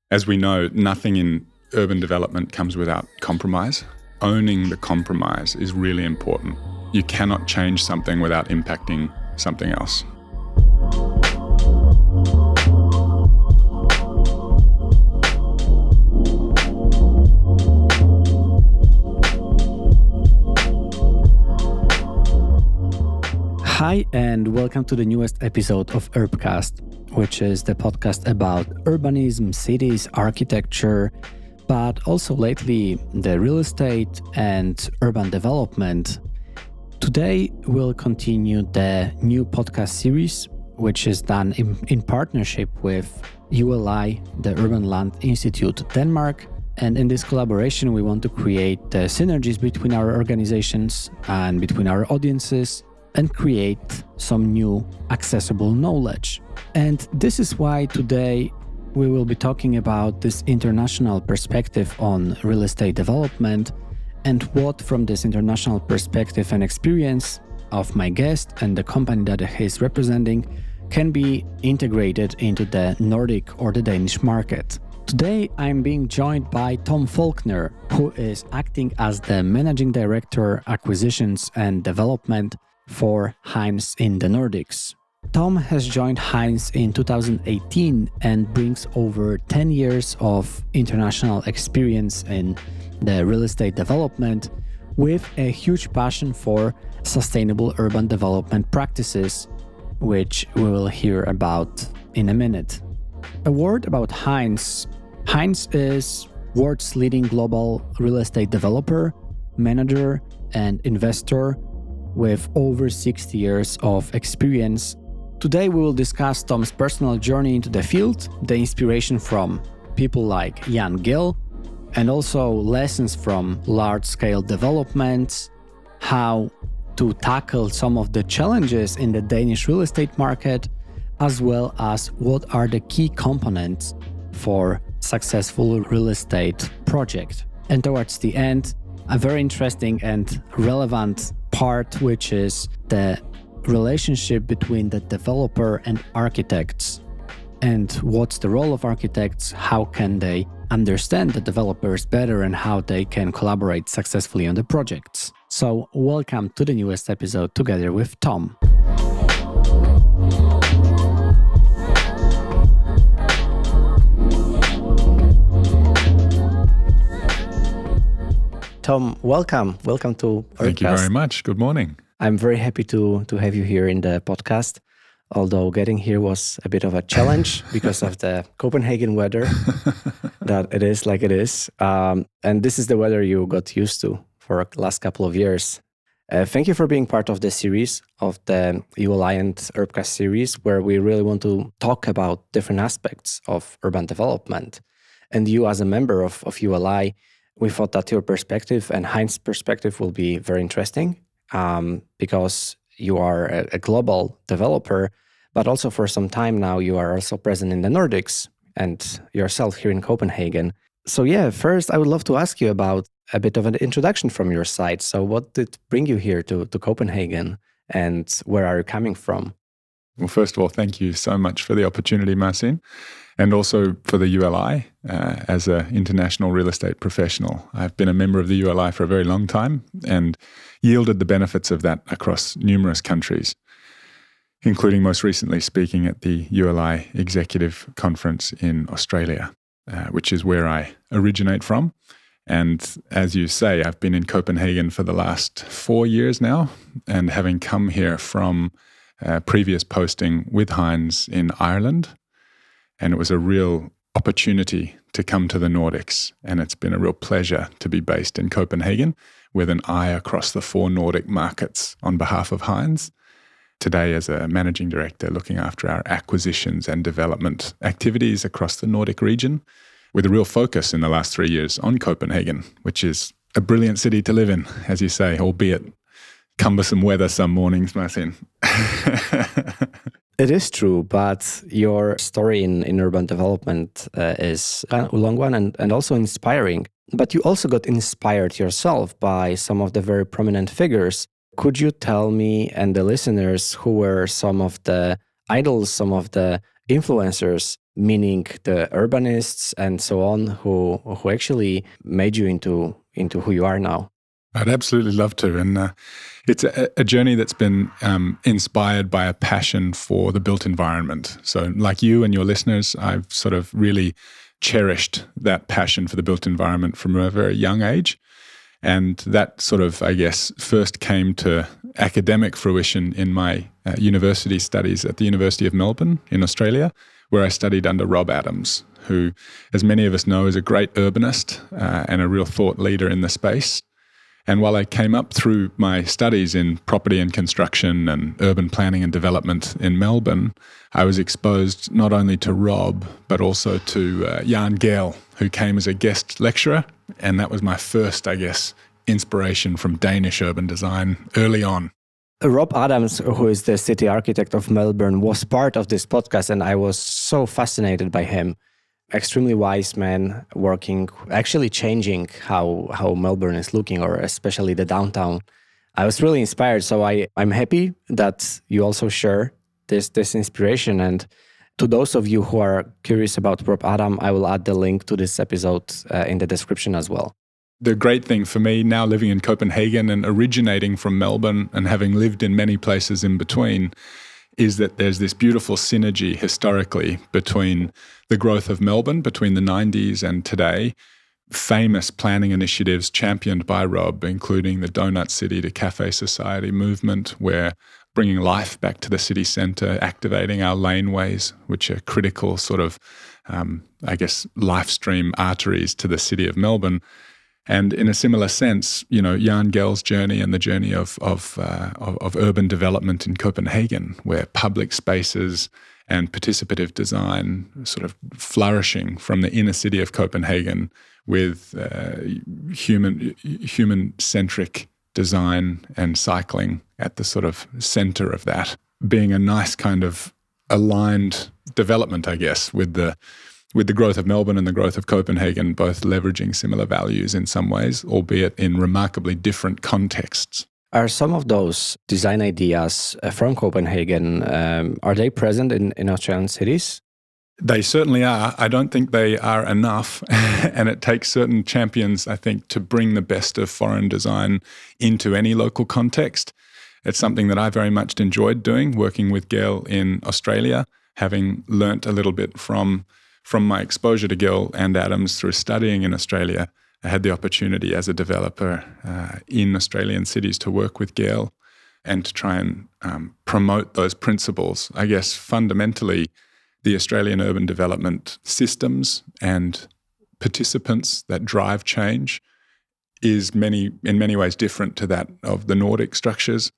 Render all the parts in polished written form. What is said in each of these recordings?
As we know, nothing in urban development comes without compromise. Owning the compromise is really important. You cannot change something without impacting something else. Hi, and welcome to the newest episode of Urbcast, which is the podcast about urbanism, cities, architecture, but also lately the real estate and urban development. Today we'll continue the new podcast series, which is done in partnership with ULI, the Urbanlandinstitute Denmark. And in this collaboration, we want to create the synergies between our organizations and between our audiences and create some new accessible knowledge. And this is why today we will be talking about this international perspective on real estate development and what from this international perspective and experience of my guest and the company that he is representing can be integrated into the Nordic or the Danish market. Today I'm being joined by Tom Faulkner, who is acting as the Managing Director, Acquisitions and Development for Hines in the Nordics. Tom has joined Hines in 2018 and brings over 10 years of international experience in the real estate development with a huge passion for sustainable urban development practices, which we will hear about in a minute. A word about Hines. Hines is world's leading global real estate developer, manager, and investor with over 60 years of experience. Today we will discuss Tom's personal journey into the field, the inspiration from people like Jan Gill, and also lessons from large-scale developments, how to tackle some of the challenges in the Danish real estate market, as well as what are the key components for successful real estate project. And towards the end, a very interesting and relevant part, which is the relationship between the developer and architects, and what's the role of architects, how can they understand the developers better, and how they can collaborate successfully on the projects. So welcome to the newest episode together with Tom. Tom, welcome. Welcome to Urbcast. Thank you very much. Good morning. I'm very happy to have you here in the podcast, although getting here was a bit of a challenge because of the Copenhagen weather, that it is like it is. And this is the weather you got used to for the last couple of years. Thank you for being part of the series of the ULI and Urbcast series, where we really want to talk about different aspects of urban development. And you as a member of ULI, we thought that your perspective and Heinz' perspective will be very interesting because you are a global developer, but also for some time now you are also present in the Nordics and yourself here in Copenhagen. So yeah, first I would love to ask you about a bit of an introduction from your side. So what did bring you here to Copenhagen, and where are you coming from? Well, first of all, thank you so much for the opportunity, Marcin, and also for the ULI as an international real estate professional. I've been a member of the ULI for a very long time and yielded the benefits of that across numerous countries, including most recently speaking at the ULI Executive Conference in Australia, which is where I originate from. And as you say, I've been in Copenhagen for the last 4 years now, and having come here from previous posting with Hines in Ireland. And it was a real opportunity to come to the Nordics. And it's been a real pleasure to be based in Copenhagen with an eye across the 4 Nordic markets on behalf of Hines. Today as a managing director looking after our acquisitions and development activities across the Nordic region, with a real focus in the last 3 years on Copenhagen, which is a brilliant city to live in, as you say, albeit cumbersome weather some mornings, Marcin. It is true, but your story in urban development is a long one and also inspiring. But you also got inspired yourself by some of the very prominent figures. Could you tell me and the listeners who were some of the idols, some of the influencers meaning the urbanists and so on, who actually made you into who you are now? I'd absolutely love to. And it's a journey that's been inspired by a passion for the built environment. So like you and your listeners, I've sort of really cherished that passion for the built environment from a very young age. And that sort of, I guess, first came to academic fruition in my university studies at the University of Melbourne in Australia, where I studied under Rob Adams, who, as many of us know, is a great urbanist and a real thought leader in the space. And while I came up through my studies in property and construction and urban planning and development in Melbourne, I was exposed not only to Rob, but also to Jan Gehl, who came as a guest lecturer. And that was my first, I guess, inspiration from Danish urban design early on. Rob Adams, who is the city architect of Melbourne, was part of this podcast, and I was so fascinated by him. Extremely wise man, working, actually changing how Melbourne is looking, or especially the downtown. I was really inspired, so I'm happy that you also share this inspiration. And to those of you who are curious about Rob Adam, I will add the link to this episode in the description as well. The great thing for me now living in Copenhagen and originating from Melbourne and having lived in many places in between is that there's this beautiful synergy historically between the growth of Melbourne between the 90s and today, famous planning initiatives championed by Rob, including the Donut City to Cafe Society movement, where bringing life back to the city centre, activating our laneways, which are critical sort of, life stream arteries to the city of Melbourne. And in a similar sense, Jan Gehl's journey and the journey of urban development in Copenhagen, where public spaces and participative design sort of flourishing from the inner city of Copenhagen with human-centric design and cycling at the sort of center of that, being a nice kind of aligned development, I guess, with the growth of Melbourne and the growth of Copenhagen, both leveraging similar values in some ways, albeit in remarkably different contexts. Are some of those design ideas from Copenhagen, are they present in Australian cities? They certainly are. I don't think they are enough. And it takes certain champions, I think, to bring the best of foreign design into any local context. It's something that I very much enjoyed doing, working with Gehl in Australia, having learnt a little bit from my exposure to Gehl and Adams through studying in Australia. I had the opportunity as a developer in Australian cities to work with Gehl and to try and promote those principles. I guess fundamentally, the Australian urban development systems and participants that drive change is in many ways different to that of the Nordic structures.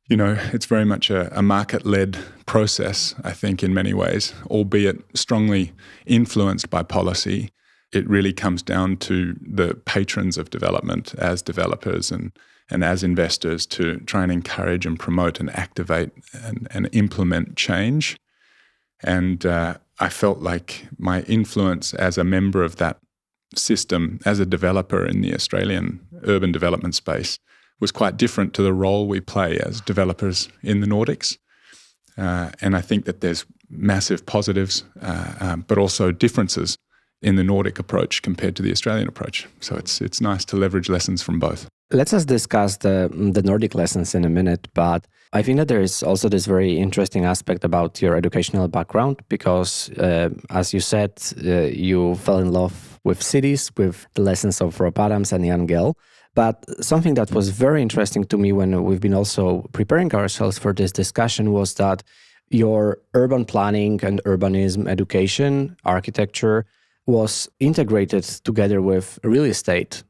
It's very much a market-led process, I think, in many ways, albeit strongly influenced by policy. It really comes down to the patrons of development as developers and as investors to try and encourage and promote and activate and implement change. And I felt like my influence as a member of that system, as a developer in the Australian urban development space, was quite different to the role we play as developers in the Nordics. And I think that there's massive positives, but also differences in the Nordic approach compared to the Australian approach. So it's nice to leverage lessons from both. Let's just discuss the Nordic lessons in a minute, but I think that there is also this very interesting aspect about your educational background because, as you said, you fell in love with cities, with the lessons of Rob Adams and Jan Gehl. But something that was very interesting to me when we've been also preparing ourselves for this discussion was that your urban planning and urbanism education, architecture, was integrated together with real estate.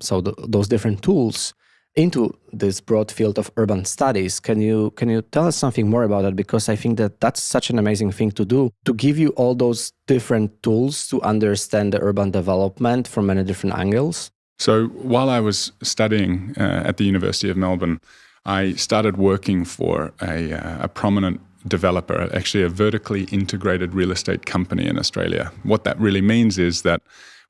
So those different tools into this broad field of urban studies. Can you tell us something more about that? Because I think that that's such an amazing thing to do, to give you all those different tools to understand the urban development from many different angles. So while I was studying at the University of Melbourne, I started working for a prominent developer, actually a vertically integrated real estate company in Australia. What that really means is that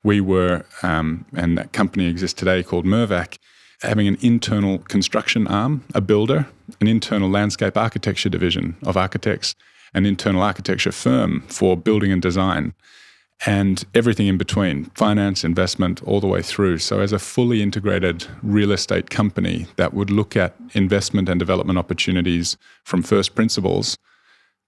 we were, and that company exists today called Mirvac, having an internal construction arm, a builder, an internal landscape architecture division of architects, an internal architecture firm for building and design, and everything in between, finance, investment, all the way through. So as a fully integrated real estate company that would look at investment and development opportunities from first principles,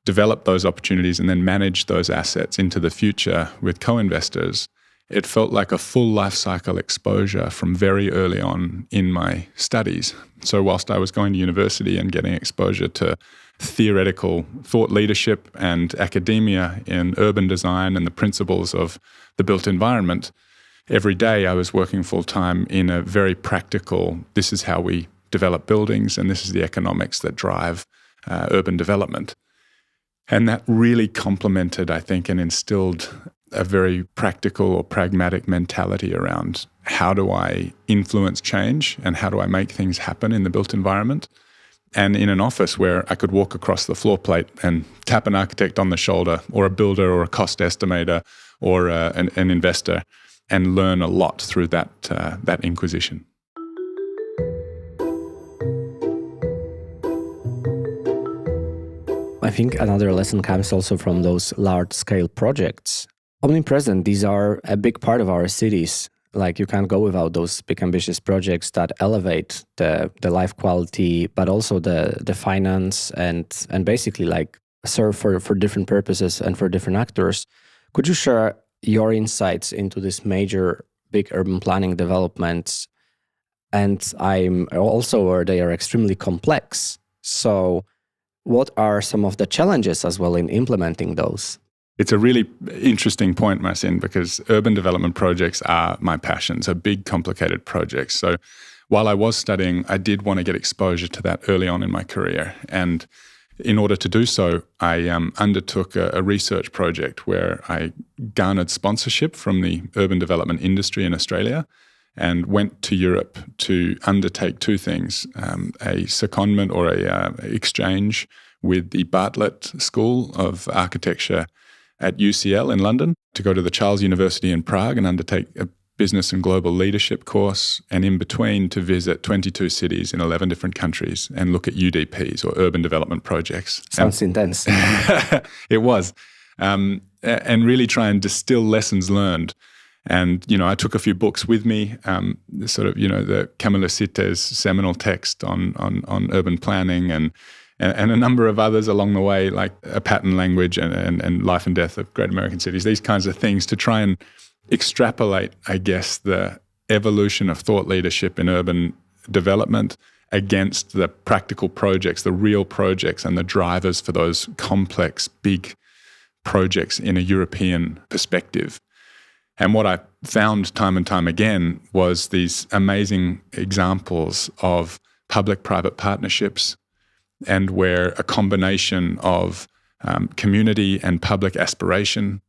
develop those opportunities, and then manage those assets into the future with co-investors, it felt like a full life cycle exposure from very early on in my studies. So whilst I was going to university and getting exposure to theoretical thought leadership and academia in urban design and the principles of the built environment, every day I was working full-time in a very practical, this is how we develop buildings and this is the economics that drive urban development. And that really complemented, I think, and instilled a very practical or pragmatic mentality around how do I influence change and how do I make things happen in the built environment. And in an office where I could walk across the floor plate and tap an architect on the shoulder or a builder or a cost estimator or an investor and learn a lot through that inquisition. I think another lesson comes also from those large-scale projects. Omnipresent, these are a big part of our cities. Like, you can't go without those big ambitious projects that elevate the life quality, but also the finance and basically like serve for different purposes and for different actors. Could you share your insights into this major big urban planning developments? And I'm also aware they are extremely complex. So what are some of the challenges as well in implementing those? It's a really interesting point, Marcin, because urban development projects are my passion, so big, complicated projects. So while I was studying, I did want to get exposure to that early on in my career. And in order to do so, I undertook a research project where I garnered sponsorship from the urban development industry in Australia and went to Europe to undertake two things, a secondment or a exchange with the Bartlett School of Architecture at UCL in London, to go to the Charles University in Prague and undertake a business and global leadership course, and in between to visit 22 cities in 11 different countries and look at UDPs or urban development projects. Sounds intense. It was. And really try and distill lessons learned. And, I took a few books with me, the Camilo Sitte's seminal text on urban planning and a number of others along the way, like A Pattern Language and Life and Death of Great American Cities, these kinds of things to try and extrapolate, I guess, the evolution of thought leadership in urban development against the practical projects, the real projects and the drivers for those complex, big projects in a European perspective. And what I found time and time again was these amazing examples of public-private partnerships, and where a combination of community and public aspiration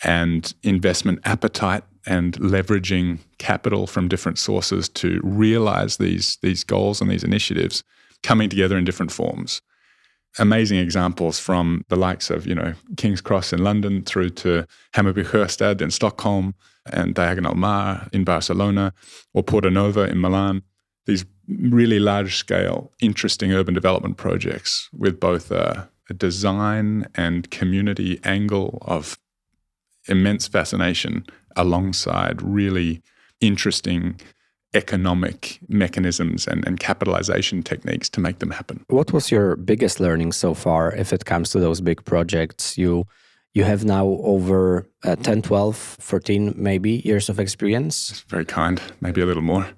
and investment appetite and leveraging capital from different sources to realize these goals and these initiatives coming together in different forms. Amazing examples from the likes of, King's Cross in London through to Hammarby Sjöstad in Stockholm and Diagonal Mar in Barcelona or Porta Nova in Milan. These really large-scale, interesting urban development projects with both a design and community angle of immense fascination alongside really interesting economic mechanisms and capitalization techniques to make them happen. What was your biggest learning so far if it comes to those big projects? You have now over 10, 12, 14 maybe years of experience. That's very kind. Maybe a little more.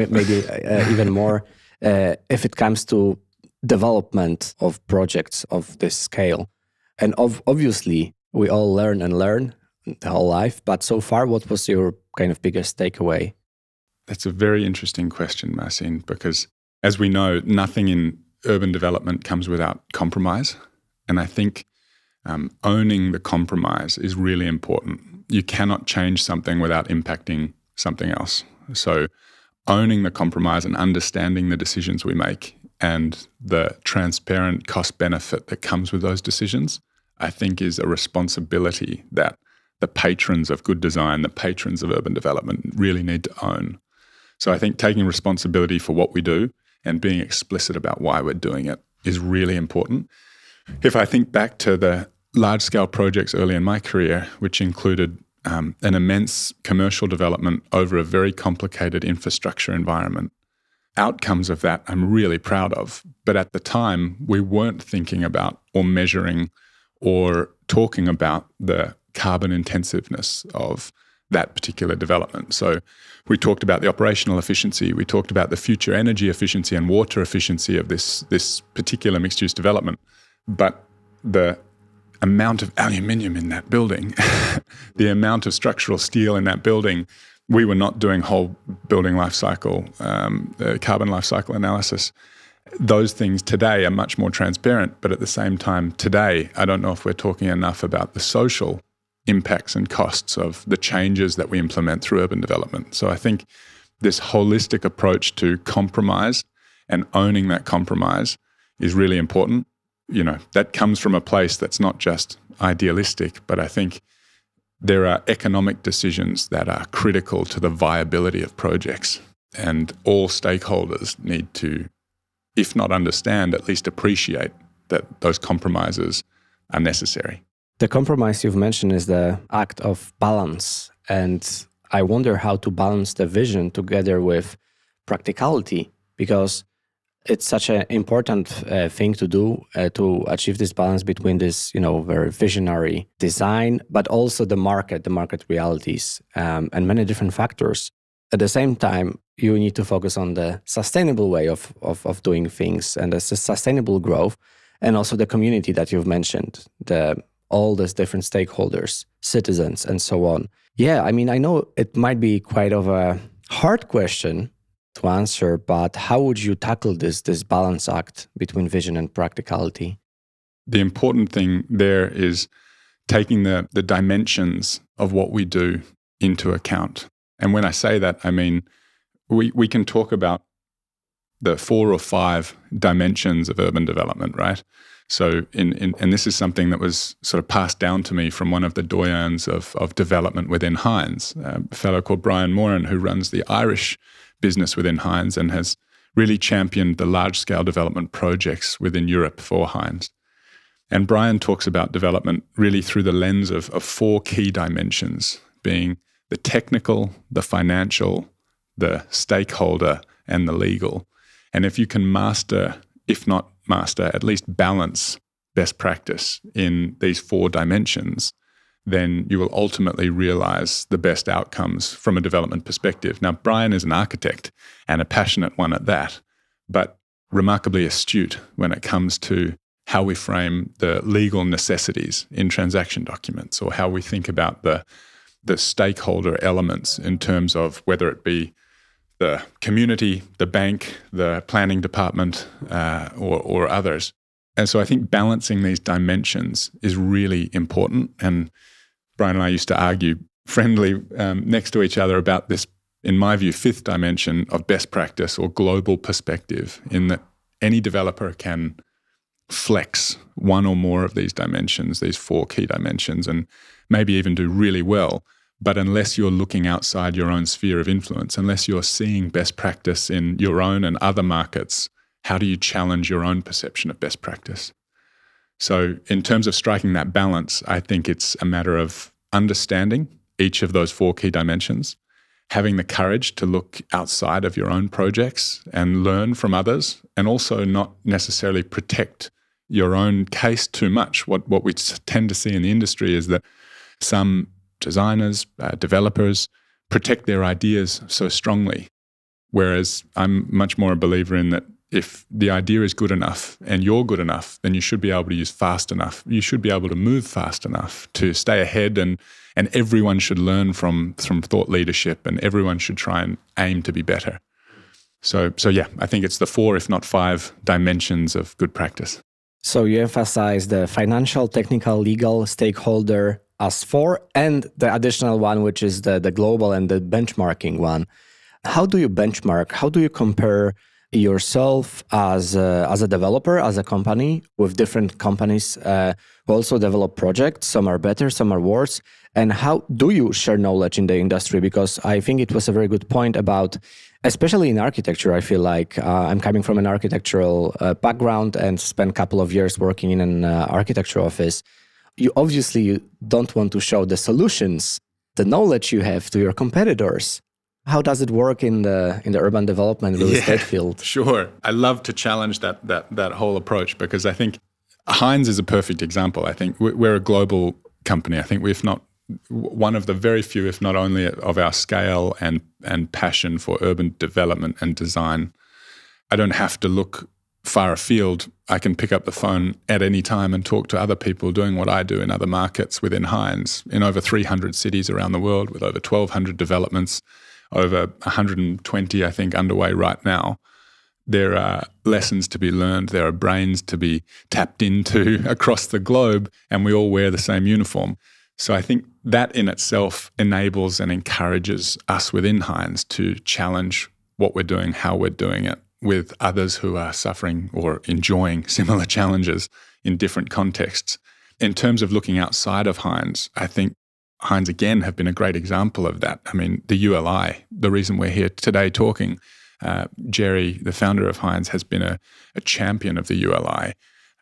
maybe even more. If it comes to development of projects of this scale. And obviously, we all learn the whole life. But so far, what was your kind of biggest takeaway? That's a very interesting question, Marcin, because as we know, nothing in urban development comes without compromise. And I think owning the compromise is really important. You cannot change something without impacting something else. So owning the compromise and understanding the decisions we make and the transparent cost benefit that comes with those decisions, I think is a responsibility that the patrons of good design, the patrons of urban development really need to own. So I think taking responsibility for what we do and being explicit about why we're doing it is really important. If I think back to the large-scale projects early in my career, which included an immense commercial development over a very complicated infrastructure environment, outcomes of that I'm really proud of. But at the time, we weren't thinking about or measuring or talking about the carbon intensiveness of that particular development. So we talked about the operational efficiency, we talked about the future energy efficiency and water efficiency of this particular mixed-use development. But the amount of aluminium in that building, the amount of structural steel in that building, we were not doing whole building life cycle, carbon life cycle analysis. Those things today are much more transparent, but at the same time today, I don't know if we're talking enough about the social impacts and costs of the changes that we implement through urban development. So I think this holistic approach to compromise and owning that compromise is really important. You know, that comes from a place that's not just idealistic, but I think there are economic decisions that are critical to the viability of projects, and all stakeholders need to, if not understand, at least appreciate that those compromises are necessary. The compromise you've mentioned is the act of balance, and I wonder how to balance the vision together with practicality, because it's such an important thing to do to achieve this balance between this, very visionary design, but also the market realities, and many different factors. At the same time, you need to focus on the sustainable way of doing things and the sustainable growth, and also the community that you've mentioned, all these different stakeholders, citizens, and so on. Yeah, I mean, I know it might be quite of a hard question to answer, but how would you tackle this balance act between vision and practicality? The important thing there is taking the dimensions of what we do into account. And when I say that, I mean, we can talk about the 4 or 5 dimensions of urban development, right? So, and this is something that was sort of passed down to me from one of the doyens of development within Hines, a fellow called Brian Moran, who runs the Irish business within Hines and has really championed the large-scale development projects within Europe for Hines. And Brian talks about development really through the lens of 4 key dimensions, being the technical, the financial, the stakeholder, and the legal. And if you can master, if not master, at least balance best practice in these 4 dimensions, then you will ultimately realize the best outcomes from a development perspective. Now, Brian is an architect and a passionate one at that, but remarkably astute when it comes to how we frame the legal necessities in transaction documents, or how we think about the stakeholder elements in terms of whether it be the community, the bank, the planning department, or others. And so I think balancing these dimensions is really important. And Brian and I used to argue friendly next to each other about this, in my view, 5th dimension of best practice or global perspective, in that any developer can flex one or more of these dimensions, these 4 key dimensions, and maybe even do really well. But unless you're looking outside your own sphere of influence, unless you're seeing best practice in your own and other markets, how do you challenge your own perception of best practice? So in terms of striking that balance, I think it's a matter of understanding each of those 4 key dimensions, having the courage to look outside of your own projects and learn from others, and also not necessarily protect your own case too much. What we tend to see in the industry is that some designers, developers protect their ideas so strongly, whereas I'm much more a believer in that if the idea is good enough and you're good enough, then you should be able to use fast enough. You should be able to move fast enough to stay ahead, and everyone should learn from thought leadership, and everyone should try and aim to be better. So yeah, I think it's the 4, if not 5, dimensions of good practice. So you emphasize the financial, technical, legal, stakeholder as 4, and the additional one, which is the global and the benchmarking one. How do you benchmark? How do you compare yourself as a developer, as a company, with different companies who also develop projects. Some are better, some are worse. And how do you share knowledge in the industry? Because I think it was a very good point about, especially in architecture, I feel like I'm coming from an architectural background and spent a couple of years working in an architecture office. You obviously don't want to show the solutions, the knowledge you have to your competitors. How does it work in the urban development real estate field? Sure. I love to challenge that whole approach, because I think Hines is a perfect example. I think we're a global company. I think we're not one of the very few, if not only, of our scale and passion for urban development and design. I don't have to look far afield. I can pick up the phone at any time and talk to other people doing what I do in other markets within Hines, in over 300 cities around the world, with over 1,200 developments, over 120, I think, underway right now. There are lessons to be learned. There are brains to be tapped into across the globe, and we all wear the same uniform. So I think that in itself enables and encourages us within Hines to challenge what we're doing, how we're doing it, with others who are suffering or enjoying similar challenges in different contexts. In terms of looking outside of Hines, I think Hines, again, have been a great example of that. I mean, the ULI, the reason we're here today talking, Jerry, the founder of Hines, has been a champion of the ULI.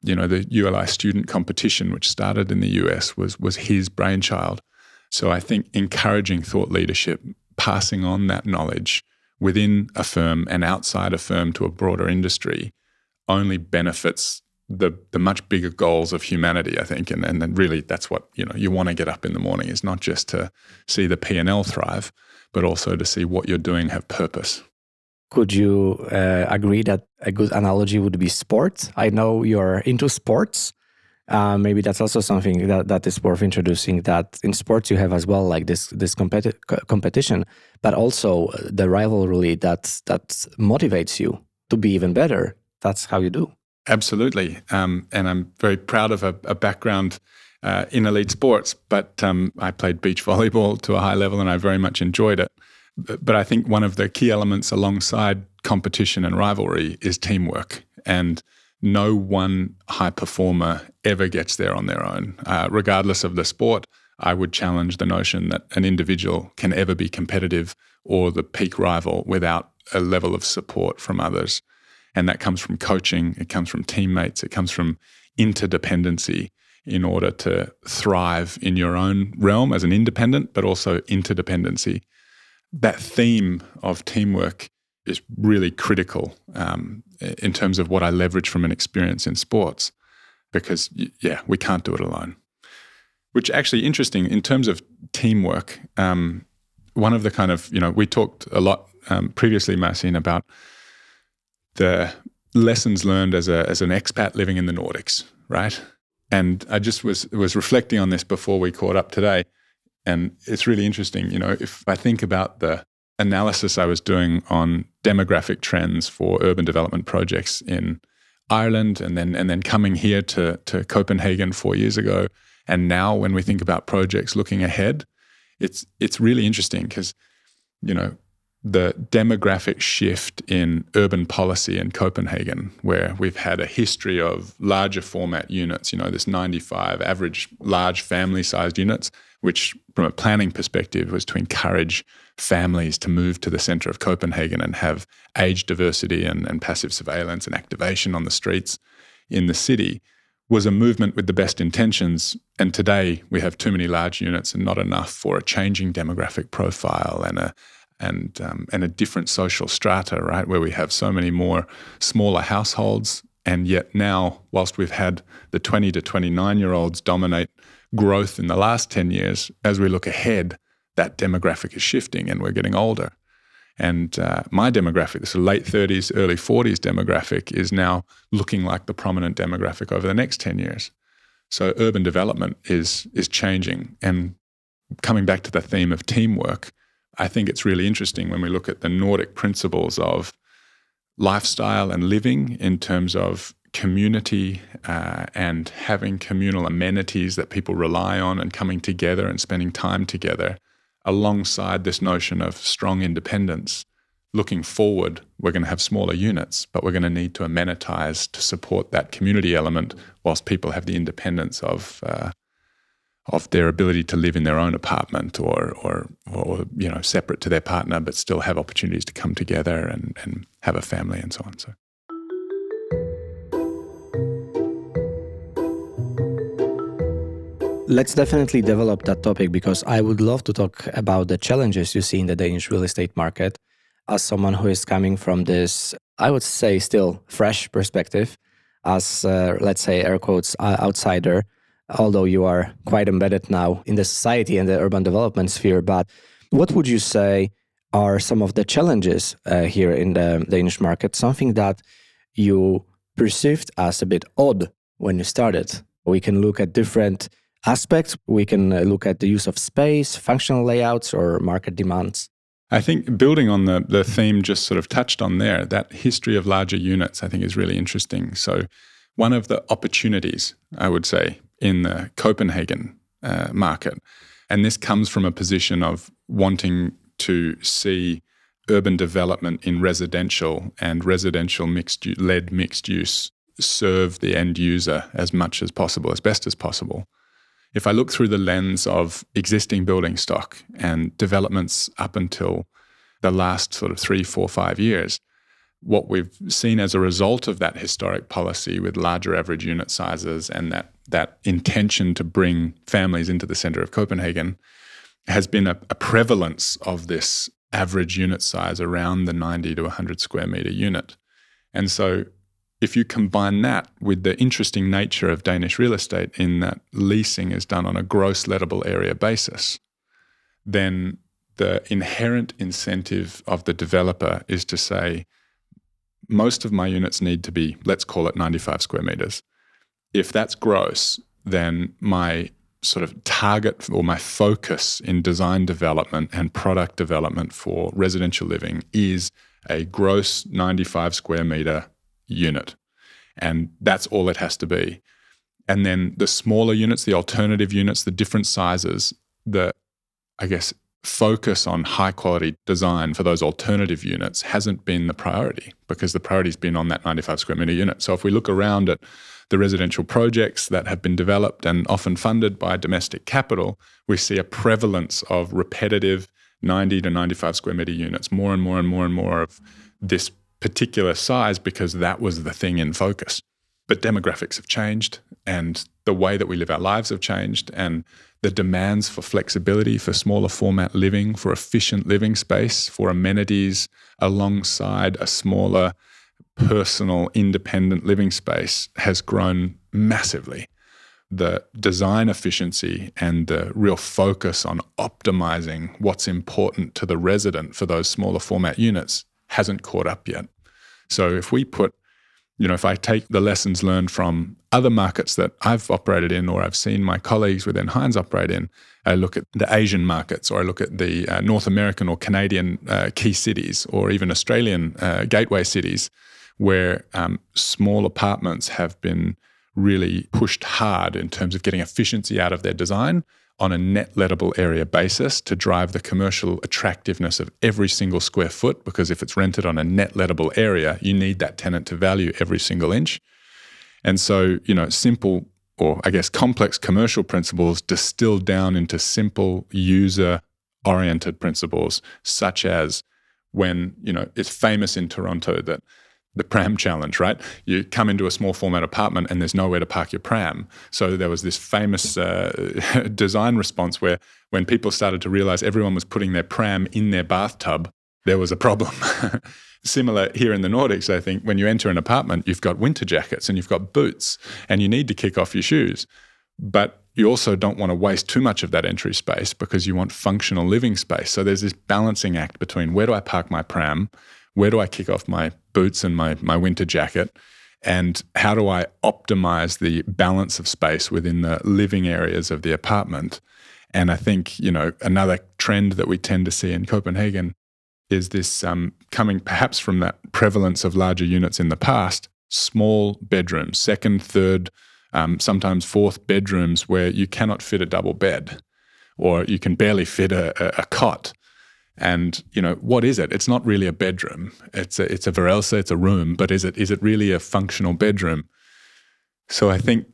You know, the ULI student competition, which started in the US, was his brainchild. So I think encouraging thought leadership, passing on that knowledge within a firm and outside a firm to a broader industry only benefits the much bigger goals of humanity, I think. And then really that's what, you want to get up in the morning, is not just to see the P&L thrive, but also to see what you're doing have purpose. Could you agree that a good analogy would be sports? I know you're into sports. Maybe that's also something that is worth introducing, that in sports you have as well like this competition, but also the rivalry that motivates you to be even better. That's how you do. Absolutely. And I'm very proud of a background in elite sports, but I played beach volleyball to a high level and I very much enjoyed it. But I think one of the key elements alongside competition and rivalry is teamwork. And no one high performer ever gets there on their own. Regardless of the sport, I would challenge the notion that an individual can ever be competitive or the peak rival without a level of support from others. And that comes from coaching, it comes from teammates, it comes from interdependency in order to thrive in your own realm as an independent, but also interdependency. That theme of teamwork is really critical in terms of what I leverage from an experience in sports, because, we can't do it alone. Which actually interesting, in terms of teamwork, one of the kind of, we talked a lot previously, Marcin, about the lessons learned as an expat living in the Nordics, right? And I just was reflecting on this before we caught up today. And it's really interesting, if I think about the analysis I was doing on demographic trends for urban development projects in Ireland, and then coming here to Copenhagen 4 years ago, and now when we think about projects looking ahead, it's really interesting because, the demographic shift in urban policy in Copenhagen, where we've had a history of larger format units, this 95 average large family-sized units, which from a planning perspective was to encourage families to move to the center of Copenhagen and have age diversity and passive surveillance and activation on the streets in the city, was a movement with the best intentions. And today we have too many large units and not enough for a changing demographic profile and a different social strata, right, where we have so many more smaller households. And yet now, whilst we've had the 20 to 29-year-olds dominate growth in the last 10 years, as we look ahead, that demographic is shifting and we're getting older. And my demographic, this late 30s, early 40s demographic, is now looking like the prominent demographic over the next 10 years. So urban development is changing. And coming back to the theme of teamwork, I think it's really interesting when we look at the Nordic principles of lifestyle and living in terms of community and having communal amenities that people rely on and coming together and spending time together, alongside this notion of strong independence. looking forward, we're going to have smaller units, but we're going to need to amenitize to support that community element whilst people have the independence of their ability to live in their own apartment or separate to their partner, but still have opportunities to come together and have a family and so on. So. Let's definitely develop that topic, because I would love to talk about the challenges you see in the Danish real estate market as someone who is coming from this, I would say, still fresh perspective as, let's say, air quotes, outsider, although you are quite embedded now in the society and the urban development sphere. But what would you say are some of the challenges here in the Danish market, something that you perceived as a bit odd when you started? We can look at different aspects. We can look at the use of space, functional layouts, or market demands. I think building on the theme just sort of touched on there, that history of larger units, I think is really interesting. So one of the opportunities, I would say, in the Copenhagen market, and this comes from a position of wanting to see urban development in residential and residential led mixed use serve the end user as much as possible, as best as possible. If I look through the lens of existing building stock and developments up until the last sort of 3, 4, 5 years, what we've seen as a result of that historic policy with larger average unit sizes and that intention to bring families into the center of Copenhagen has been a prevalence of this average unit size around the 90 to 100 square meter unit. And so if you combine that with the interesting nature of Danish real estate in that leasing is done on a gross lettable area basis, then the inherent incentive of the developer is to say, most of my units need to be, let's call it 95 square meters. If that's gross, then my sort of target or my focus in design development and product development for residential living is a gross 95 square meter unit. And that's all it has to be. And then the smaller units, the alternative units, the different sizes, focus on high quality design for those alternative units hasn't been the priority, because the priority's been on that 95 square meter unit. So if we look around at the residential projects that have been developed and often funded by domestic capital, we see a prevalence of repetitive 90 to 95 square meter units, more and more and more and more of this particular size, because that was the thing in focus. But demographics have changed, and the way that we live our lives have changed, and the demands for flexibility, for smaller format living, for efficient living space, for amenities alongside a smaller, personal, independent living space has grown massively. The design efficiency and the real focus on optimizing what's important to the resident for those smaller format units hasn't caught up yet. So if we put, if I take the lessons learned from other markets that I've operated in or I've seen my colleagues within Hines operate in, I look at the Asian markets, or I look at the North American or Canadian key cities, or even Australian gateway cities, where small apartments have been really pushed hard in terms of getting efficiency out of their design on a net lettable area basis to drive the commercial attractiveness of every single square foot, because if it's rented on a net lettable area, you need that tenant to value every single inch. And so, simple, or I guess complex commercial principles distilled down into simple user-oriented principles, such as when, it's famous in Toronto that the pram challenge, right? You come into a small format apartment and there's nowhere to park your pram. So there was this famous design response where when people started to realize everyone was putting their pram in their bathtub, there was a problem. Similar here in the Nordics, I think, when you enter an apartment, you've got winter jackets and you've got boots and you need to kick off your shoes. But you also don't want to waste too much of that entry space because you want functional living space. So there's this balancing act between where do I park my pram, where do I kick off my boots and my winter jacket, and how do I optimize the balance of space within the living areas of the apartment? And I think, another trend that we tend to see in Copenhagen is this coming perhaps from that prevalence of larger units in the past, small bedrooms, second, third, sometimes fourth bedrooms where you cannot fit a double bed, or you can barely fit a cot. And, what is it? It's not really a bedroom. It's a realestate, it's a room, but is it really a functional bedroom? So I think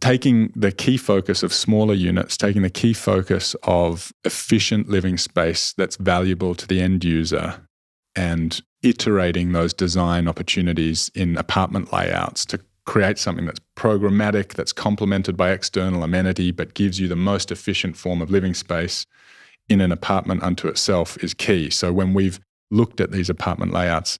taking the key focus of smaller units, taking the key focus of efficient living space that's valuable to the end user, and iterating those design opportunities in apartment layouts to create something that's programmatic, that's complemented by external amenity, but gives you the most efficient form of living space in an apartment unto itself is key. So when we've looked at these apartment layouts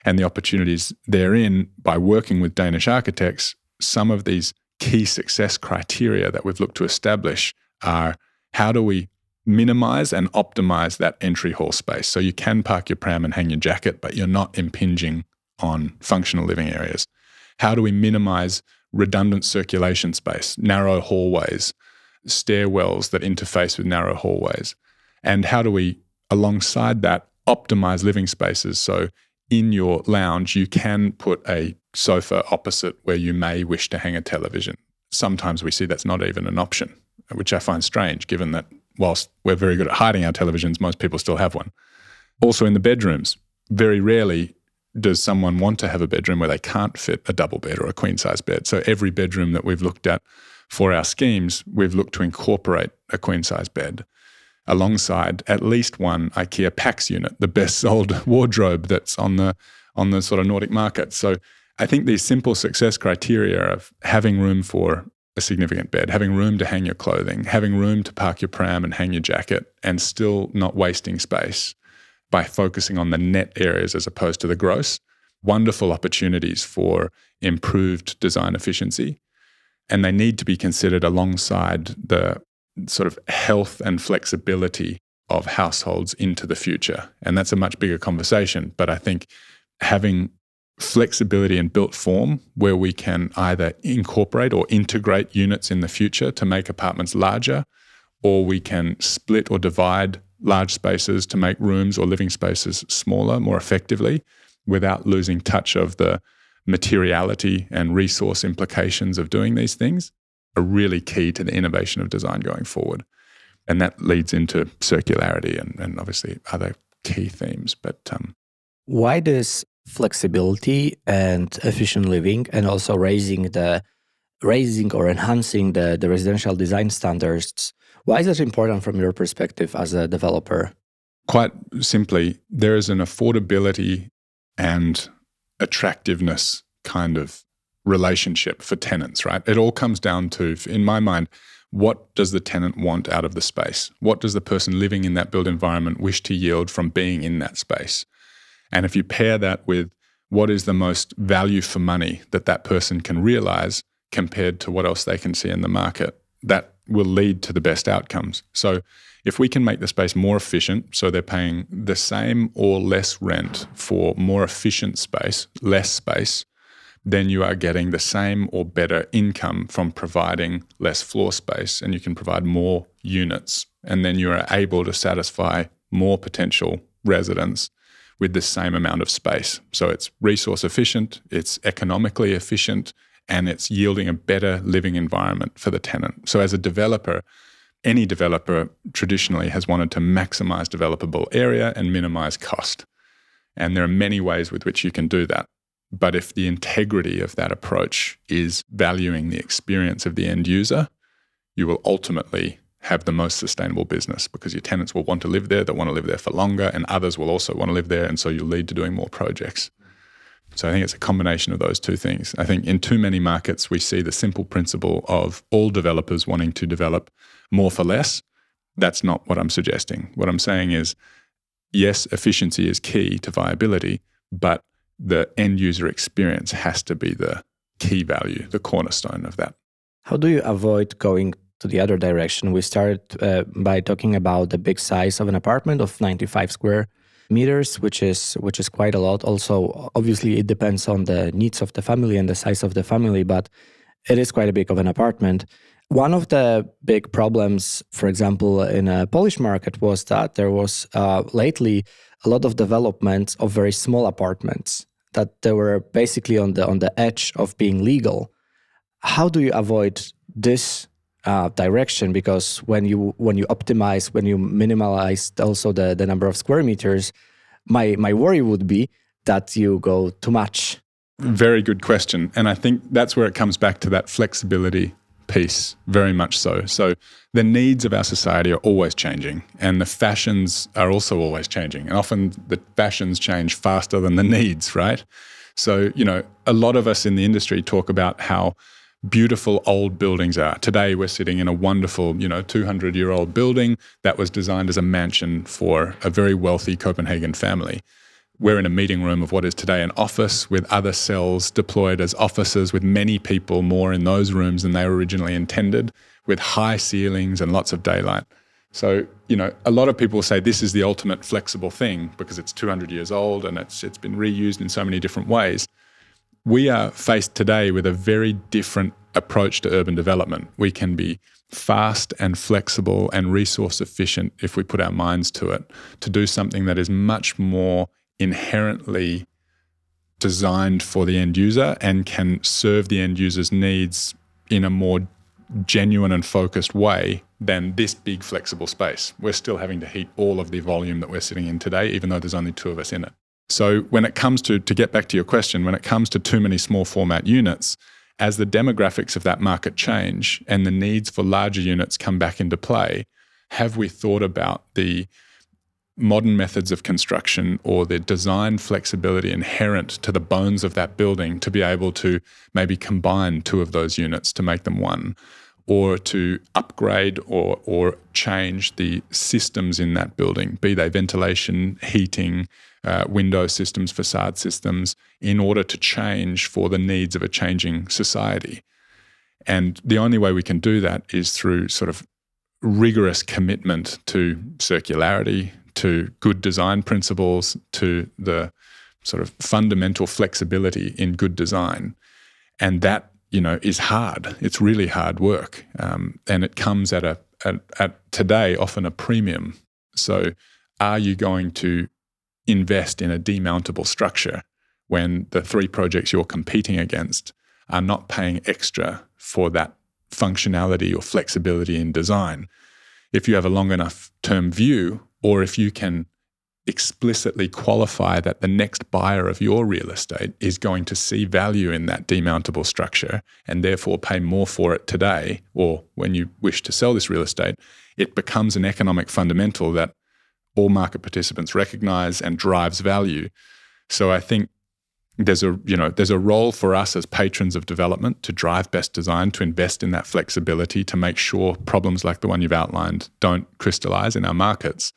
and the opportunities therein by working with Danish architects, some of these key success criteria that we've looked to establish are: how do we minimize and optimize that entry hall space? So you can park your pram and hang your jacket, but you're not impinging on functional living areas. How do we minimize redundant circulation space, narrow hallways, stairwells that interface with narrow hallways? And how do we, alongside that, optimize living spaces? So in your lounge, you can put a sofa opposite where you may wish to hang a television. Sometimes we see that's not even an option, which I find strange, given that whilst we're very good at hiding our televisions, most people still have one. Also in the bedrooms, very rarely does someone want to have a bedroom where they can't fit a double bed or a queen size bed. So every bedroom that we've looked at for our schemes, we've looked to incorporate a queen size bed alongside at least one IKEA PAX unit, the best sold wardrobe that's on the sort of Nordic market. So I think these simple success criteria of having room for a significant bed, having room to hang your clothing, having room to park your pram and hang your jacket, and still not wasting space by focusing on the net areas as opposed to the gross, wonderful opportunities for improved design efficiency. And they need to be considered alongside the sort of health and flexibility of households into the future. And that's a much bigger conversation. But I think having flexibility in built form where we can either incorporate or integrate units in the future to make apartments larger, or we can split or divide large spaces to make rooms or living spaces smaller more effectively without losing touch of the materiality and resource implications of doing these things, are really key to the innovation of design going forward. And that leads into circularity and obviously other key themes. But why does flexibility and efficient living, and also raising or enhancing the residential design standards, why is it important from your perspective as a developer? Quite simply, there is an affordability and attractiveness kind of relationship for tenants, right? It all comes down to, in my mind, what does the tenant want out of the space? What does the person living in that built environment wish to yield from being in that space? And if you pair that with what is the most value for money that person can realize compared to what else they can see in the market, that will lead to the best outcomes. So if we can make the space more efficient, so they're paying the same or less rent for more efficient space, less space, then you are getting the same or better income from providing less floor space, and you can provide more units. And then you are able to satisfy more potential residents with the same amount of space. So it's resource efficient, it's economically efficient, and it's yielding a better living environment for the tenant. So as a developer, any developer traditionally has wanted to maximize developable area and minimize cost. And there are many ways with which you can do that. But if the integrity of that approach is valuing the experience of the end user, you will ultimately have the most sustainable business, because your tenants will want to live there, they'll want to live there for longer, and others will also want to live there, and so you'll lead to doing more projects. So I think it's a combination of those two things. I think in too many markets, we see the simple principle of all developers wanting to develop more for less. That's not what I'm suggesting. What I'm saying is, yes, efficiency is key to viability, but the end user experience has to be the key value, the cornerstone of that. How do you avoid going to the other direction? We started by talking about the big size of an apartment of 95 square meters, which is quite a lot. Also, obviously, it depends on the needs of the family and the size of the family, but it is quite a big of an apartment. One of the big problems, for example, in a Polish market was that there was lately a lot of development of very small apartments that they were basically on the edge of being legal. How do you avoid this direction, because when you optimize, when you minimize also the number of square meters, my worry would be that you go too much. Very good question. And I think that's where it comes back to that flexibility piece, very much so. So the needs of our society are always changing, and the fashions are also always changing. And often the fashions change faster than the needs, right? So, a lot of us in the industry talk about how beautiful old buildings are. Today, we're sitting in a wonderful, 200-year-old building that was designed as a mansion for a very wealthy Copenhagen family. We're in a meeting room of what is today an office, with other cells deployed as offices, with many people more in those rooms than they were originally intended, with high ceilings and lots of daylight. So, a lot of people say this is the ultimate flexible thing because it's 200 years old and it's been reused in so many different ways. We are faced today with a very different approach to urban development. We can be fast and flexible and resource efficient if we put our minds to it, to do something that is much more inherently designed for the end user and can serve the end user's needs in a more genuine and focused way than this big flexible space. We're still having to heat all of the volume that we're sitting in today, even though there's only 2 of us in it. So when it comes to get back to your question, when it comes to too many small format units, as the demographics of that market change and the needs for larger units come back into play, have we thought about the modern methods of construction or the design flexibility inherent to the bones of that building to be able to maybe combine 2 of those units to make them one, or to upgrade or change the systems in that building, be they ventilation, heating, window systems, facade systems, in order to change for the needs of a changing society. And the only way we can do that is through sort of rigorous commitment to circularity, to good design principles, to the sort of fundamental flexibility in good design. And that, is hard. It's really hard work. And it comes at today often a premium. So are you going to invest in a demountable structure when the 3 projects you're competing against are not paying extra for that functionality or flexibility in design? If you have a long enough term view, or if you can explicitly qualify that the next buyer of your real estate is going to see value in that demountable structure and therefore pay more for it today, or when you wish to sell this real estate, it becomes an economic fundamental that all market participants recognize and drives value. So I think there's a role for us as patrons of development to drive best design, to invest in that flexibility, to make sure problems like the one you've outlined don't crystallize in our markets.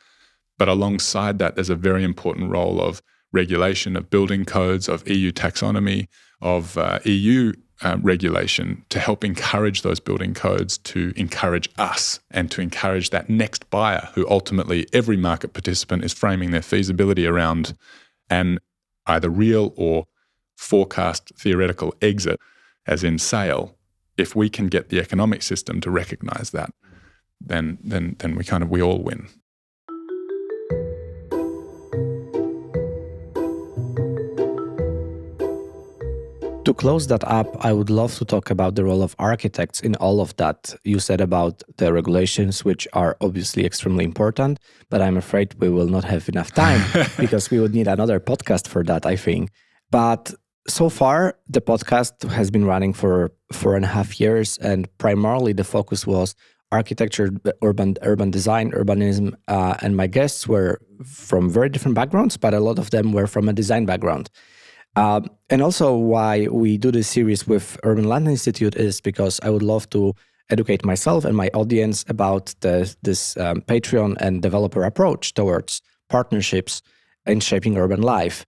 But alongside that, there's a very important role of regulation, of building codes, of EU taxonomy, of EU regulation to help encourage those building codes, to encourage us and to encourage that next buyer who ultimately every market participant is framing their feasibility around an either real or forecast theoretical exit, as in sale. If we can get the economic system to recognize that, then we all win. To close that up, I would love to talk about the role of architects in all of that. You said about the regulations, which are obviously extremely important, but I'm afraid we will not have enough time because we would need another podcast for that, I think. But so far, the podcast has been running for 4.5 years, and primarily the focus was architecture, urban design, urbanism, and my guests were from very different backgrounds, but a lot of them were from a design background. And also why we do this series with Urbanlandinstitute is because I would love to educate myself and my audience about this Patreon and developer approach towards partnerships in shaping urban life.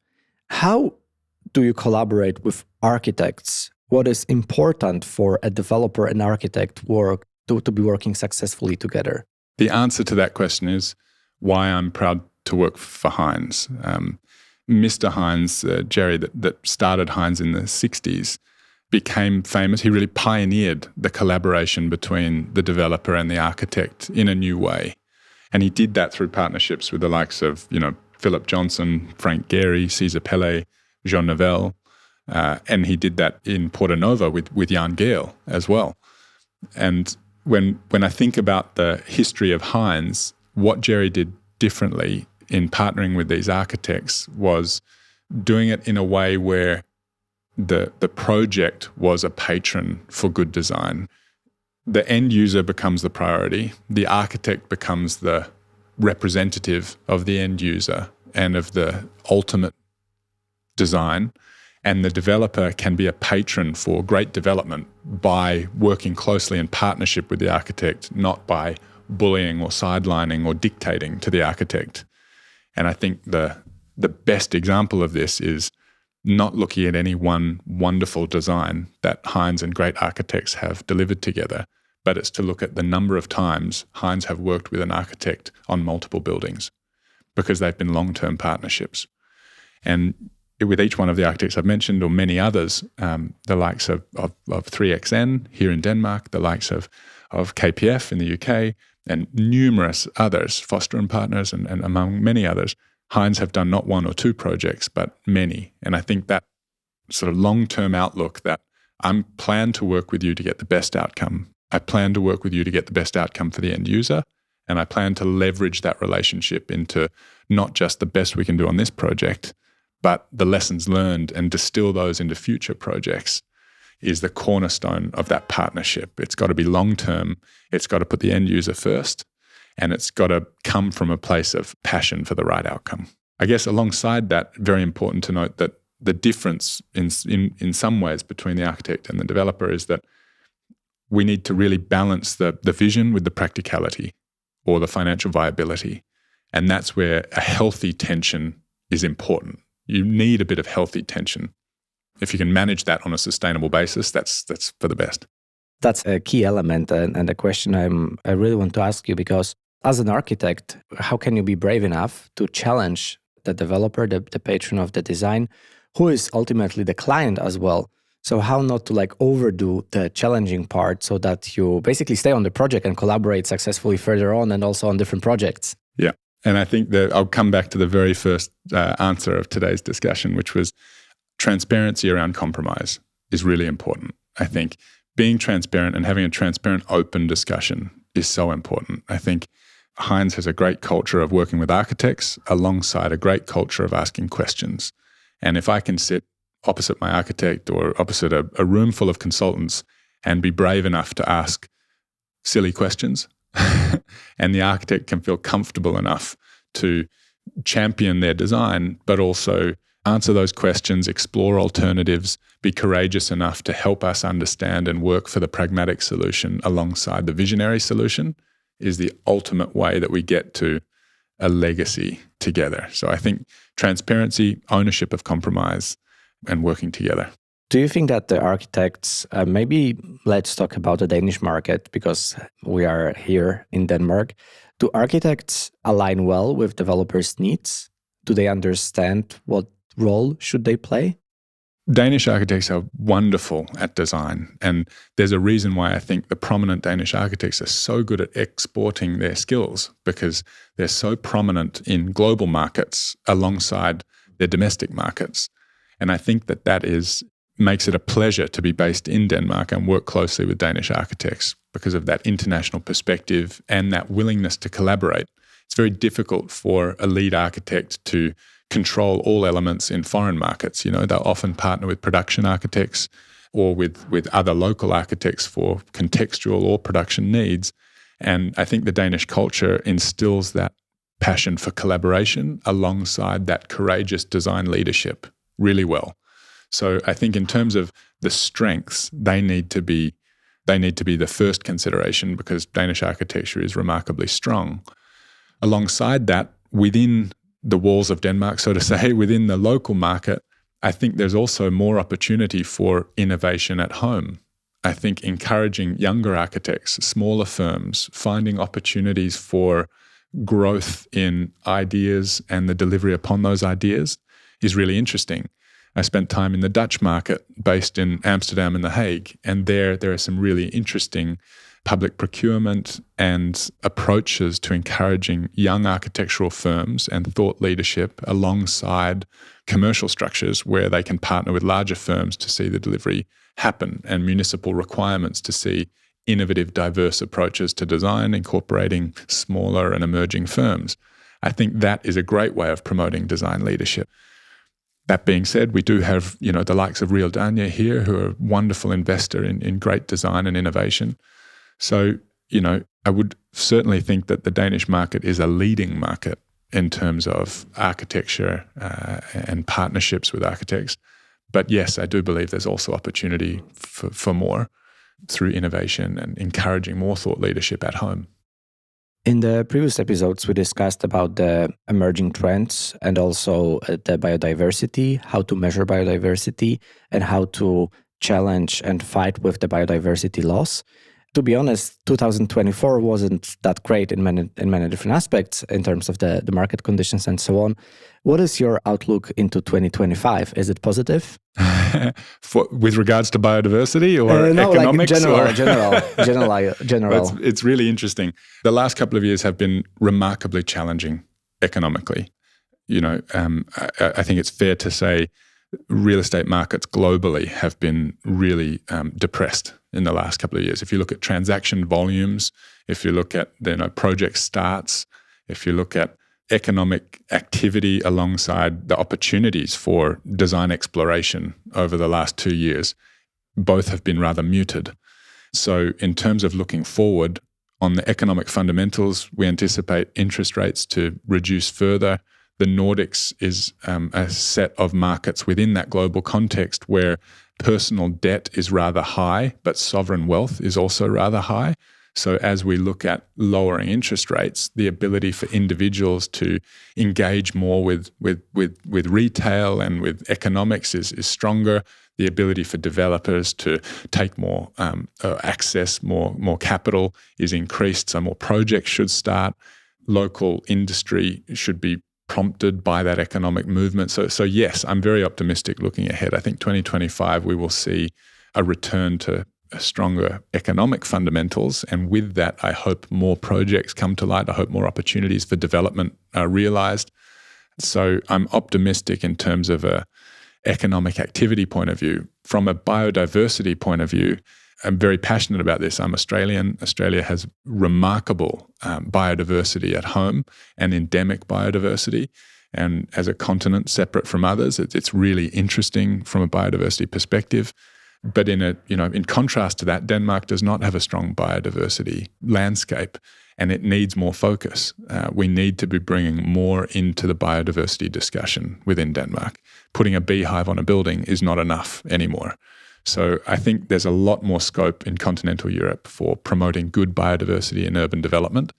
How do you collaborate with architects? What is important for a developer and architect to be working successfully together? The answer to that question is why I'm proud to work for Hines. Mr. Hines, Jerry, that started Hines in the 60s, became famous. He really pioneered the collaboration between the developer and the architect in a new way. And he did that through partnerships with the likes of, Philip Johnson, Frank Gehry, Cesar Pelle, Jean Nouvel. And he did that in Porta Nova with Jan Gehl as well. And when I think about the history of Hines, what Jerry did differently in partnering with these architects was doing it in a way where the project was a patron for good design. The end user becomes the priority. The architect becomes the representative of the end user and of the ultimate design. And the developer can be a patron for great development by working closely in partnership with the architect, not by bullying or sidelining or dictating to the architect. And I think the best example of this is not looking at any one wonderful design that Hines and great architects have delivered together, but it's to look at the number of times Hines have worked with an architect on multiple buildings, because they've been long-term partnerships. And with each one of the architects I've mentioned, or many others, the likes of 3XN here in Denmark, the likes of KPF in the UK, and numerous others, Foster and Partners, and among many others, Hines have done not one or two projects, but many. And I think that sort of long-term outlook that I'm plan to work with you to get the best outcome. I plan to work with you to get the best outcome for the end user. And I plan to leverage that relationship into not just the best we can do on this project, but the lessons learned, and distill those into future projects is the cornerstone of that partnership. It's got to be long-term. It's got to put the end user first, and it's got to come from a place of passion for the right outcome. I guess alongside that, very important to note that the difference in some ways between the architect and the developer is that we need to really balance the vision with the practicality or the financial viability. And that's where a healthy tension is important. You need a bit of healthy tension. If you can manage that on a sustainable basis, that's for the best. That's a key element, and a question I really want to ask you, because as an architect, how can you be brave enough to challenge the developer, the patron of the design, who is ultimately the client as well? So how not to overdo the challenging part so that you basically stay on the project and collaborate successfully further on, and also on different projects? Yeah. And I think that I'll come back to the very first answer of today's discussion, which was transparency around compromise is really important. I think being transparent and having a transparent, open discussion is so important. I think Hines has a great culture of working with architects alongside a great culture of asking questions. And if I can sit opposite my architect or opposite a room full of consultants and be brave enough to ask silly questions, and the architect can feel comfortable enough to champion their design, but also answer those questions, explore alternatives, be courageous enough to help us understand and work for the pragmatic solution alongside the visionary solution, is the ultimate way that we get to a legacy together. So I think transparency, ownership of compromise, and working together. Do you think that the architects, maybe let's talk about the Danish market, because we are here in Denmark. Do architects align well with developers' needs? Do they understand what role should they play? Danish architects are wonderful at design, and there's a reason why I think the prominent Danish architects are so good at exporting their skills, because they're so prominent in global markets alongside their domestic markets. And I think that makes it a pleasure to be based in Denmark and work closely with Danish architects because of that international perspective and that willingness to collaborate. It's very difficult for a lead architect to control all elements in foreign markets. You know, they'll often partner with production architects or with other local architects for contextual or production needs. And I think the Danish culture instills that passion for collaboration alongside that courageous design leadership really well. So I think in terms of the strengths, they need to be the first consideration, because Danish architecture is remarkably strong. Alongside that, within the walls of Denmark, so to say, within the local market, I think there's also more opportunity for innovation at home. I think encouraging younger architects, smaller firms, finding opportunities for growth in ideas and the delivery upon those ideas is really interesting. I spent time in the Dutch market based in Amsterdam and The Hague, and there are some really interesting public procurement and approaches to encouraging young architectural firms and thought leadership alongside commercial structures where they can partner with larger firms to see the delivery happen, and municipal requirements to see innovative, diverse approaches to design, incorporating smaller and emerging firms. I think that is a great way of promoting design leadership. That being said, we do have, the likes of Real Denmark here, who are a wonderful investor in great design and innovation. So, I would certainly think that the Danish market is a leading market in terms of architecture and partnerships with architects. But yes, I do believe there's also opportunity for more through innovation and encouraging more thought leadership at home. In the previous episodes, we discussed about the emerging trends and also the biodiversity, how to measure biodiversity and how to challenge and fight with the biodiversity loss. To be honest, 2024 wasn't that great in many different aspects in terms of the market conditions and so on. What is your outlook into 2025? Is it positive? With regards to biodiversity or economics? Like general. It's really interesting. The last couple of years have been remarkably challenging economically. I think it's fair to say real estate markets globally have been really depressed in the last couple of years. If you look at transaction volumes, if you look at project starts, if you look at economic activity alongside the opportunities for design exploration over the last 2 years, both have been rather muted. So in terms of looking forward on the economic fundamentals, we anticipate interest rates to reduce further. The Nordics is a set of markets within that global context where personal debt is rather high, but sovereign wealth is also rather high. So as we look at lowering interest rates, the ability for individuals to engage more with retail and with economics is stronger. The ability for developers to take more access, more capital is increased. So more projects should start. Local industry should be prompted by that economic movement. So yes, I'm very optimistic looking ahead. I think 2025 we will see a return to stronger economic fundamentals, and with that I hope more projects come to light. I hope more opportunities for development are realized. So I'm optimistic in terms of a economic activity point of view. From a biodiversity point of view, I'm very passionate about this. I'm Australian. Australia has remarkable biodiversity at home and endemic biodiversity. And as a continent separate from others, it's really interesting from a biodiversity perspective. But in contrast to that, Denmark does not have a strong biodiversity landscape, and it needs more focus. We need to be bringing more into the biodiversity discussion within Denmark. Putting a beehive on a building is not enough anymore. So I think there's a lot more scope in continental Europe for promoting good biodiversity and urban development.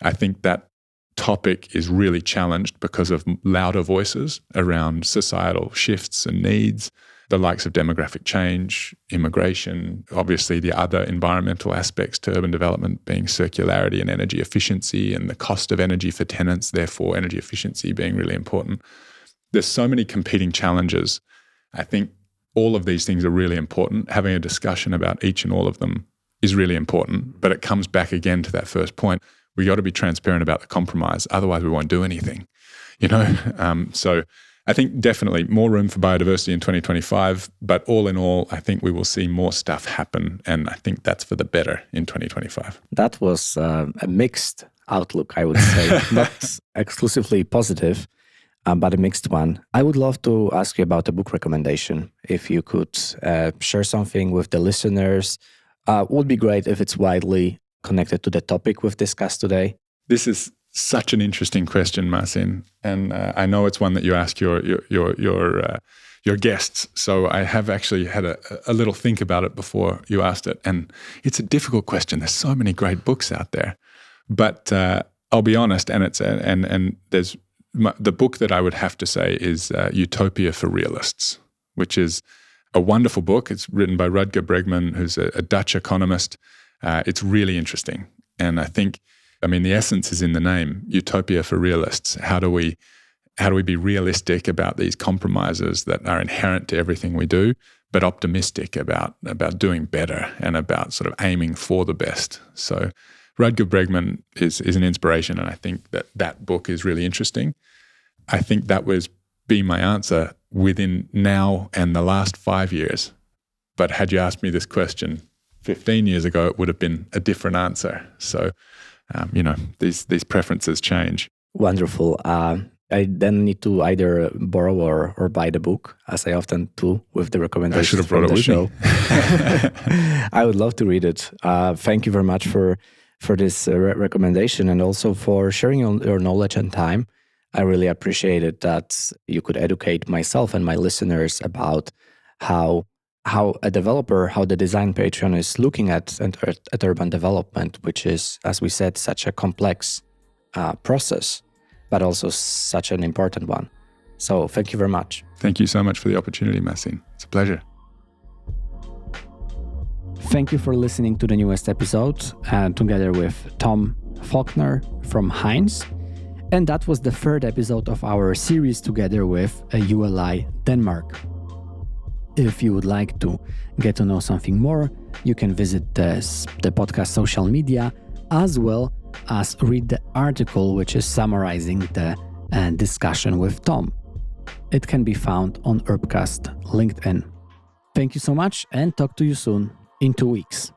I think that topic is really challenged because of louder voices around societal shifts and needs, the likes of demographic change, immigration, obviously the other environmental aspects to urban development being circularity and energy efficiency and the cost of energy for tenants, therefore energy efficiency being really important. There's so many competing challenges. I think all of these things are really important. Having a discussion about each and all of them is really important, but it comes back again to that first point. We got to be transparent about the compromise. Otherwise, we won't do anything, So I think definitely more room for biodiversity in 2025, but all in all, I think we will see more stuff happen, and I think that's for the better in 2025. That was a mixed outlook, I would say, not exclusively positive, but a mixed one. I would love to ask you about a book recommendation. If you could share something with the listeners, would be great if it's widely connected to the topic we've discussed today. This is such an interesting question, Marcin, and I know it's one that you ask your guests. So I have actually had a little think about it before you asked it, and it's a difficult question. There's so many great books out there, but I'll be honest, and there's the book that I would have to say is Utopia for Realists, which is a wonderful book. It's written by Rutger Bregman, who's a Dutch economist. It's really interesting, and I think, the essence is in the name, Utopia for Realists. How do we be realistic about these compromises that are inherent to everything we do, but optimistic about doing better and about sort of aiming for the best? So Rutger Bregman is an inspiration, and I think that book is really interesting. I think that was be my answer within now and the last 5 years. But had you asked me this question 15 years ago, it would have been a different answer. So, these preferences change. Wonderful. I then need to either borrow or buy the book, as I often do with the recommendations. I should have brought it with show. me. I would love to read it. Thank you very much for this recommendation, and also for sharing your knowledge and time. I really appreciated that you could educate myself and my listeners about how a developer, how the design patron is looking at urban development, which is, as we said, such a complex process, but also such an important one. So thank you very much. Thank you so much for the opportunity, Marcin. It's a pleasure. Thank you for listening to the newest episode, together with Tom Faulkner from Hines. And that was the third episode of our series together with ULI Denmark. If you would like to get to know something more, you can visit the podcast social media, as well as read the article which is summarizing the discussion with Tom. It can be found on Urbcast LinkedIn. Thank you so much, and talk to you soon in 2 weeks.